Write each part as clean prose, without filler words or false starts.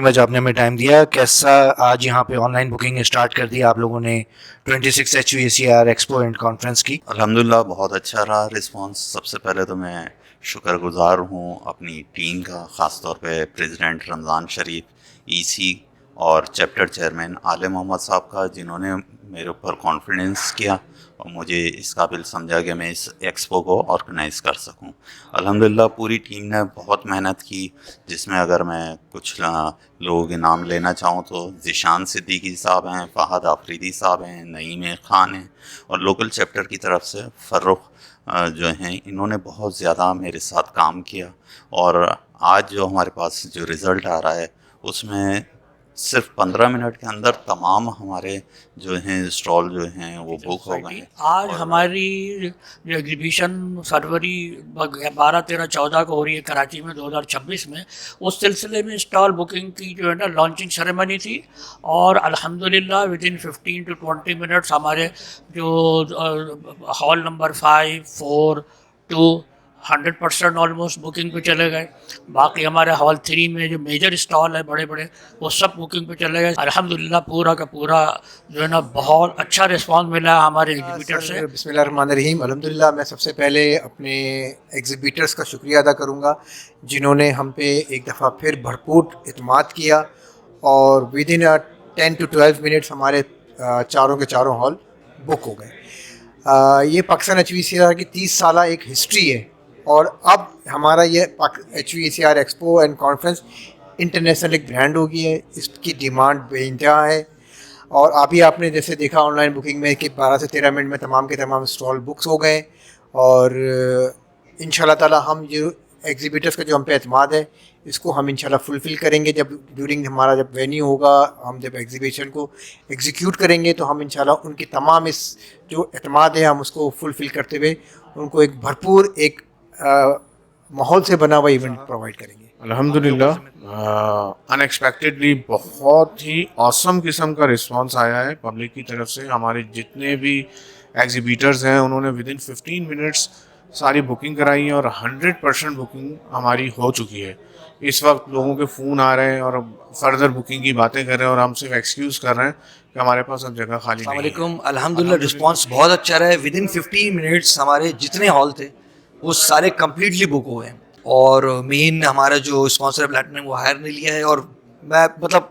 مچ آپ نے ہمیں ٹائم دیا. کیسا آج یہاں پہ آن لائن بکنگ اسٹارٹ کر دی آپ لوگوں نے 26 HVACR ایکسپو اینڈ کانفرنس کی؟ الحمدللہ بہت اچھا رہا رسپانس. سب سے پہلے تو میں شکر گزار ہوں اپنی ٹیم کا، خاص طور پہ پریزیڈنٹ رمضان شریف، EC اور چیپٹر چیئرمین عالم محمد صاحب کا، جنہوں نے میرے اوپر کانفیڈنس کیا اور مجھے اس قابل سمجھا کہ میں اس ایکسپو کو آرگنائز کر سکوں. الحمدللہ پوری ٹیم نے بہت محنت کی، جس میں اگر میں کچھ لوگوں کے نام لینا چاہوں تو ذیشان صدیقی صاحب ہیں، فہد آفریدی صاحب ہیں، نعیم خان ہیں، اور لوکل چیپٹر کی طرف سے فرخ جو ہیں، انہوں نے بہت زیادہ میرے ساتھ کام کیا. اور آج جو ہمارے پاس جو رزلٹ آ رہا ہے اس میں صرف 15 منٹ کے اندر تمام ہمارے جو ہیں اسٹال جو ہیں وہ بک ہو گئے ہیں. آج ہماری جو ایگزیبیشن فروری 12، 13، 14 کو ہو رہی ہے کراچی میں 2026 میں، اس سلسلے میں اسٹال بکنگ کی جو ہے نا لانچنگ سیریمنی تھی، اور الحمدللہ ودن 15 to 20 منٹس ہمارے جو ہال نمبر 5، 4، 2 100% آلموسٹ بکنگ پہ چلے گئے. باقی ہمارے ہال 3 میں جو میجر اسٹال ہے بڑے بڑے، وہ سب بکنگ پہ چلے گئے. الحمدللہ پورا کا پورا جو ہے نا بہت اچھا رسپانس ملا ہے ہمارے ایگزیبیٹر سے. بسم اللہ الرحمن الرحیم. الحمدللہ میں سب سے پہلے اپنے ایگزیبیٹرز کا شکریہ ادا کروں گا، جنہوں نے ہم پہ ایک دفعہ پھر بھرپور اعتماد کیا، اور ودن 10 to 12 منٹس ہمارے چاروں کے چاروں ہال بک ہو گئے. یہ پاکستان HVACR کی 30 سالہ ایک ہسٹری ہے، اور اب ہمارا یہ HVACR expo and conference international ایک برانڈ ہو گئی ہے. اس کی ڈیمانڈ بے انتہا ہے، اور ابھی آپ نے جیسے دیکھا آن لائن بکنگ میں کہ 12 سے 13 منٹ میں تمام کے تمام اسٹال بکس ہو گئے. اور ان شاء اللہ تعالیٰ ہم جو ایگزیبیٹرس کا جو ہم پہ اعتماد ہے، اس کو ہم انشاءاللہ فلفل کریں گے. جب ڈیورنگ ہمارا جب وینیو ہوگا، ہم جب ایگزیبیشن کو ایگزیکیوٹ کریں گے تو ہم انشاءاللہ ان کی تمام اس جو اعتماد ہے ہم اس کو فلفل کرتے ہوئے ان کو ایک بھرپور ایک ماحول سے بنا ہوا ایونٹ پرووائڈ کریں گے. الحمدللہ ان ایکسپیکٹڈلی بہت ہی آسم قسم کا رسپانس آیا ہے پبلک کی طرف سے. ہمارے جتنے بھی ایگزیبیٹرز ہیں انہوں نے ودن 15 منٹس ساری بکنگ کرائی ہے، اور 100% بکنگ ہماری ہو چکی ہے. اس وقت لوگوں کے فون آ رہے ہیں اور فردر بکنگ کی باتیں کر رہے ہیں، اور ہم صرف ایکسکیوز کر رہے ہیں کہ ہمارے پاس اب جگہ خالی نہیں ہے. السلام علیکم. الحمدللہ رسپانس بہت اچھا رہا ہے. ودن 15 منٹس ہمارے جتنے ہال تھے وہ سارے کمپلیٹلی بک ہوئے ہیں، اور مین ہمارا جو اسپانسر پلیٹنم وہ ہائر نے لیا ہے. اور میں مطلب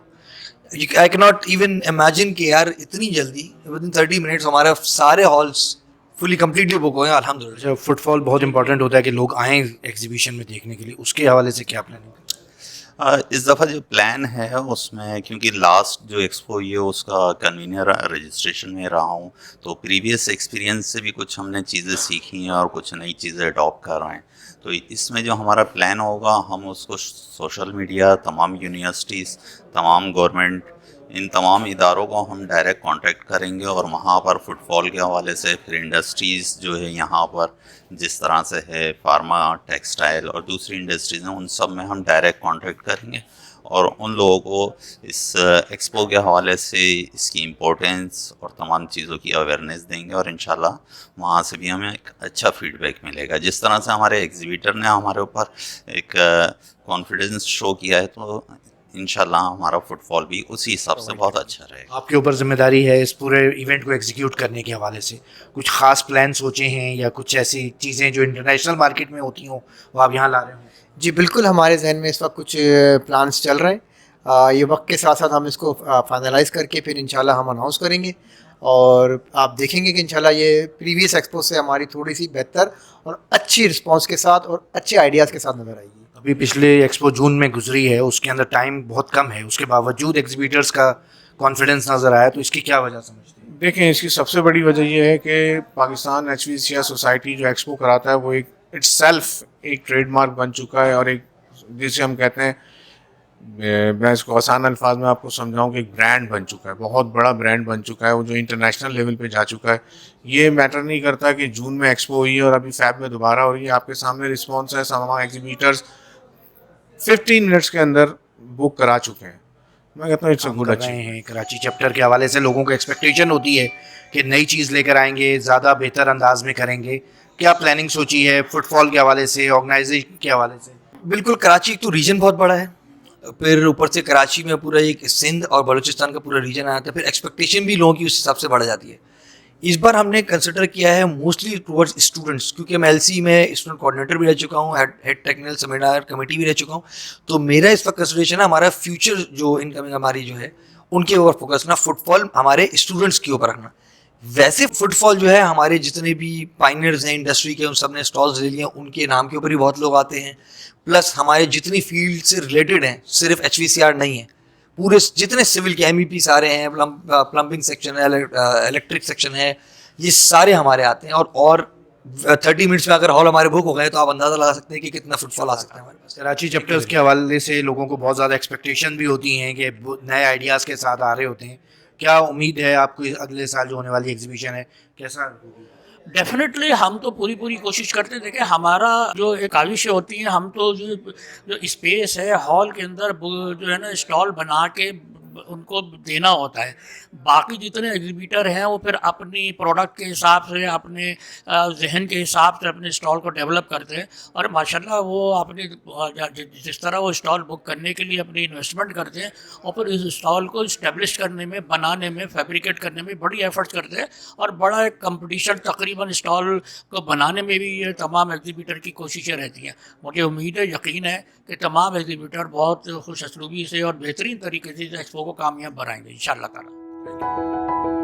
آئی کی ناٹ ایون امیجن کہ یار اتنی جلدی ودن 30 منٹس ہمارے سارے ہالس فلی کمپلیٹلی بک ہوئے ہیں الحمدللہ. فٹ فال بہت امپورٹنٹ ہوتا ہے کہ لوگ آئیں ایگزیبیشن میں دیکھنے کے لیے، اس کے حوالے سے کیا پلاننگ ہے؟ اس دفعہ جو پلان ہے اس میں، کیونکہ لاسٹ جو ایکسپو ہوئی ہے اس کا کنوینر رجسٹریشن میں رہا ہوں، تو پریویس ایکسپیرینس سے بھی کچھ ہم نے چیزیں سیکھی ہیں اور کچھ نئی چیزیں اڈاپٹ کر رہے ہیں. تو اس میں جو ہمارا پلان ہوگا، ہم اس کو سوشل میڈیا، تمام یونیورسٹیز، تمام گورنمنٹ، ان تمام اداروں کو ہم ڈائریکٹ کانٹیکٹ کریں گے، اور وہاں پر فٹ فال کے حوالے سے پھر انڈسٹریز جو ہے یہاں پر جس طرح سے ہے فارما، ٹیکسٹائل اور دوسری انڈسٹریز ہیں، ان سب میں ہم ڈائریکٹ کانٹیکٹ کریں گے، اور ان لوگوں کو اس ایکسپو کے حوالے سے اس کی امپورٹینس اور تمام چیزوں کی اویئرنیس دیں گے، اور انشاءاللہ وہاں سے بھی ہمیں ایک اچھا فیڈ بیک ملے گا. جس طرح سے ہمارے ایگزیبیٹر نے ہمارے اوپر ایک کانفیڈنس شو کیا ہے، تو انشاءاللہ ہمارا فٹ فال بھی اسی حساب سے بہت اچھا رہے گا. آپ کے اوپر ذمہ داری ہے اس پورے ایونٹ کو ایگزیکیوٹ کرنے کے حوالے سے. کچھ خاص پلان سوچے ہیں یا کچھ ایسی چیزیں جو انٹرنیشنل مارکیٹ میں ہوتی ہوں وہ آپ یہاں لا رہے ہوں؟ جی بالکل، ہمارے ذہن میں اس وقت کچھ پلانس چل رہے ہیں. یہ وقت کے ساتھ ساتھ ہم اس کو فائنلائز کر کے پھر انشاءاللہ ہم اناؤنس کریں گے، اور آپ دیکھیں گے کہ انشاءاللہ یہ پریویس ایکسپو سے ہماری تھوڑی سی بہتر اور اچھی رسپانس کے ساتھ اور اچھے آئیڈیاز کے ساتھ نظر آئے گی. ابھی پچھلے ایکسپو جون میں گزری ہے، اس کے اندر ٹائم بہت کم ہے، اس کے باوجود ایگزیبیٹرز کا کانفیڈنس نظر آیا، تو اس کی کیا وجہ سمجھتے ہیں؟ دیکھیں، اس کی سب سے بڑی وجہ یہ ہے کہ پاکستان HVACR سوسائٹی جو ایکسپو کراتا ہے وہ ایک اٹس سیلف ایک ٹریڈ مارک بن چکا ہے، اور ایک جسے ہم کہتے ہیں، میں اس کو آسان الفاظ میں آپ کو سمجھاؤں کہ ایک برانڈ بن چکا ہے، بہت بڑا برانڈ بن چکا ہے، وہ جو انٹرنیشنل لیول پہ جا چکا ہے. یہ میٹر نہیں کرتا کہ جون میں ایکسپو ہوئی ہے اور ابھی فیب میں دوبارہ ہو رہی ہے. آپ کے سامنے رسپانس ہے، ہمارے ایگزیبیٹرز 15 منٹس کے اندر بک کرا چکے ہیں. میں کہتا ہوں اٹس اے گڈ اچیومنٹ. ہیں کراچی چیپٹر کے حوالے سے لوگوں کو ایکسپیکٹیشن ہوتی ہے کہ نئی چیز لے کر آئیں گے، زیادہ بہتر انداز میں کریں گے. کیا پلاننگ سوچی ہے فٹ فال کے حوالے سے، آرگنائزیشن کے حوالے سے؟ بالکل، کراچی تو ریجن بہت بڑا ہے، پھر اوپر سے کراچی میں پورا ایک سندھ اور بلوچستان کا پورا ریجن آتا ہے, پھر ایکسپیکٹیشن بھی لوگوں کی اس حساب سے بڑھ جاتی ہے. اس بار ہم نے کنسیڈر کیا ہے موسٹلی ٹورڈز اسٹوڈنٹس, کیونکہ میں ایل سی میں اسٹوڈنٹ کوآرڈینیٹر بھی رہ چکا ہوں, ہیڈ ٹیکنیکل سیمینار کمیٹی بھی رہ چکا ہوں. تو میرا اس وقت کنسیڈریشن ہے ہمارا فیوچر جو انکمنگ ہماری جو ہے ان کے اوپر فوکس کرنا, فٹ فال ہمارے اسٹوڈنٹس کے اوپر رکھنا. ویسے فٹ فال جو ہے ہمارے جتنے بھی پائنیئرز ہیں انڈسٹری کے, ان سب نے اسٹالز لے لیے ہیں, ان کے نام کے اوپر بھی بہت لوگ آتے ہیں. پلس ہمارے جتنی فیلڈ سے ریلیٹڈ ہیں, صرف ایچ وی سی آر نہیں ہے, پورے جتنے سول کے ایم ای پی سارے ہیں, پلمبنگ سیکشن ہے, الیکٹرک سیکشن ہے, یہ سارے ہمارے آتے ہیں. اور 30 منٹس میں اگر ہال ہمارے بک ہو گئے تو آپ اندازہ لگا سکتے ہیں کہ کتنا فٹ فال آ سکتا ہے ہمارے پاس. کراچی چیپٹرز کے حوالے سے لوگوں کو بہت زیادہ ایکسپیکٹیشن بھی ہوتی ہیں کہ نئے آئیڈیاز کے ساتھ آ رہے ہوتے ہیں. کیا امید ہے آپ کو اگلے سال جو ہونے والی ایگزیبیشن ہے کیسا؟ ڈیفینیٹلی ہم تو پوری کوشش کرتے تھے کہ ہمارا جو ایک کاوشیں ہوتی ہیں, ہم تو جو اسپیس ہے ہال کے اندر جو ہے نا اسٹال بنا کے ان کو دینا ہوتا ہے. باقی جتنے ایگزیبیٹر ہیں وہ پھر اپنی پروڈکٹ کے حساب سے, اپنے ذہن کے حساب سے اپنے اسٹال کو ڈیولپ کرتے ہیں. اور ماشاءاللہ وہ اپنی جس طرح وہ اسٹال بک کرنے کے لیے اپنی انویسٹمنٹ کرتے ہیں, اور پھر اس اسٹال کو اسٹیبلش کرنے میں, بنانے میں, فیبریکیٹ کرنے میں بڑی ایفرٹس کرتے ہیں. اور بڑا ایک کمپٹیشن تقریباً اسٹال کو بنانے میں بھی یہ تمام ایگزیبیٹر کی کوششیں رہتی ہیں. مجھے امید ہے, یقین ہے کہ تمام ایگزیبیٹر بہت خوش اسلوبی سے اور بہترین طریقے سے ایکسپو کو کامیاب بنائیں گے انشاءاللہ تعالی.